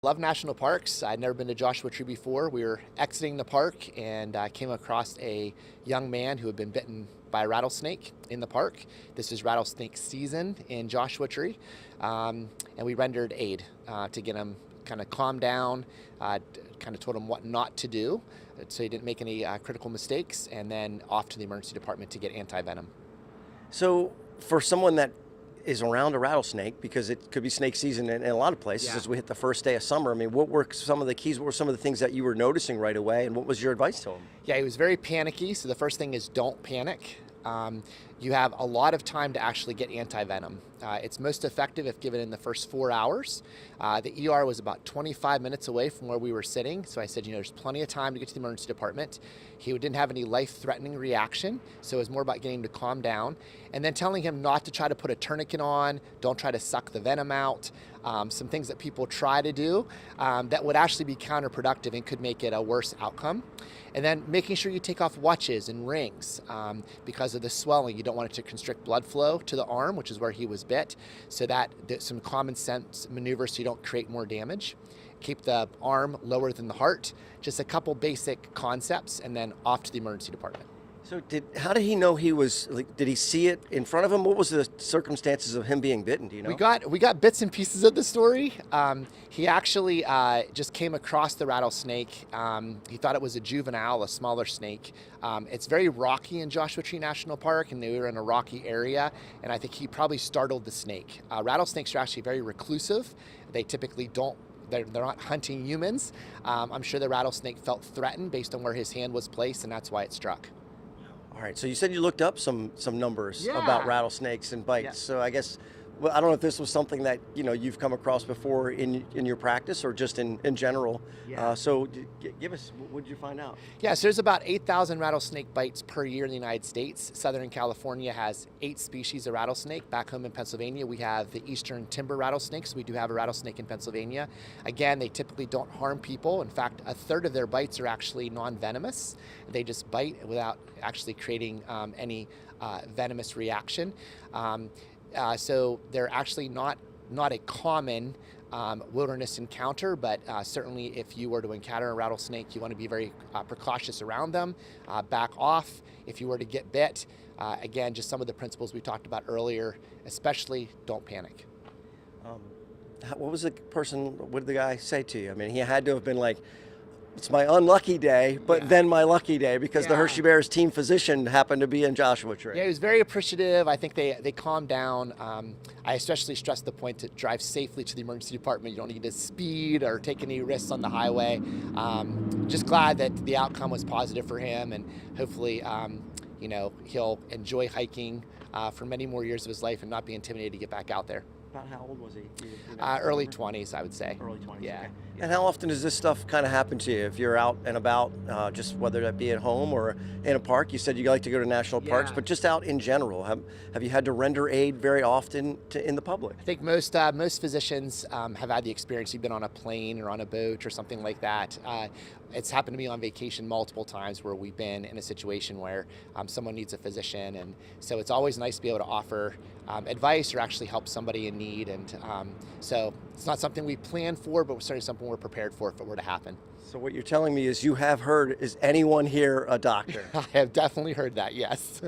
Love national parks. I'd never been to Joshua Tree before. We were exiting the park and came across a young man who had been bitten by a rattlesnake in the park. This is rattlesnake season in Joshua Tree, and we rendered aid to get him kind of calmed down, kind of told him what not to do so he didn't make any critical mistakes, and then off to the emergency department to get anti-venom. So for someone that is around a rattlesnake, because it could be snake season in a lot of places as we hit the first day of summer, I mean, what were some of the keys? What were some of the things that you were noticing right away, and what was your advice to him? Yeah, he was very panicky. So the first thing is don't panic. You have a lot of time to actually get anti-venom. It's most effective if given in the first 4 hours. The ER was about 25 minutes away from where we were sitting, so I said, there's plenty of time to get to the emergency department. He didn't have any life-threatening reaction, so it was more about getting him to calm down, and then telling him not to try to put a tourniquet on, don't try to suck the venom out, some things that people try to do that would actually be counterproductive and could make it a worse outcome. And then making sure you take off watches and rings because of the swelling. You don't want it to constrict blood flow to the arm, which is where he was bit. So that some common sense maneuvers so you don't create more damage. Keep the arm lower than the heart. Just a couple basic concepts, and then off to the emergency department. So how did he know he was, did he see it in front of him? What was the circumstances of him being bitten, do you know? We got bits and pieces of the story. He actually just came across the rattlesnake. He thought it was a juvenile, a smaller snake. It's very rocky in Joshua Tree National Park, and they were in a rocky area, and I think he probably startled the snake. Rattlesnakes are actually very reclusive. They typically they're not hunting humans. I'm sure the rattlesnake felt threatened based on where his hand was placed, and that's why it struck. All right, so you said you looked up some numbers about rattlesnakes and bites. Yeah. So I guess, well, I don't know if this was something that you've come across before in your practice or just in general. Yeah. So give us, what did you find out? Yeah, so there's about 8,000 rattlesnake bites per year in the United States. Southern California has 8 species of rattlesnake. Back home in Pennsylvania, we have the eastern timber rattlesnakes. We do have a rattlesnake in Pennsylvania. Again, they typically don't harm people. In fact, a third of their bites are actually non-venomous. They just bite without actually creating any venomous reaction. So they're actually not a common wilderness encounter, but certainly if you were to encounter a rattlesnake, you want to be very precautious around them, back off if you were to get bit. Again, just some of the principles we talked about earlier, especially don't panic. What was what did the guy say to you? I mean, he had to have been like, it's my unlucky day, but then my lucky day, because the Hershey Bears team physician happened to be in Joshua Tree. Yeah, he was very appreciative. I think they calmed down. I especially stressed the point to drive safely to the emergency department. You don't need to speed or take any risks on the highway. Just glad that the outcome was positive for him, and hopefully, he'll enjoy hiking for many more years of his life and not be intimidated to get back out there. About how old was he? Early 20s, I would say. Early 20s, yeah. Okay. And how often does this stuff kind of happen to you? If you're out and about, just whether that be at home or in a park? You said you like to go to national parks, but just out in general, have you had to render aid very often in the public? I think most physicians have had the experience. You've been on a plane or on a boat or something like that. It's happened to me on vacation multiple times where we've been in a situation where someone needs a physician, and so it's always nice to be able to offer advice or actually help somebody in need. And so it's not something we plan for, but certainly something we're prepared for if it were to happen. So what you're telling me is you have heard, is anyone here a doctor? I have definitely heard that, yes.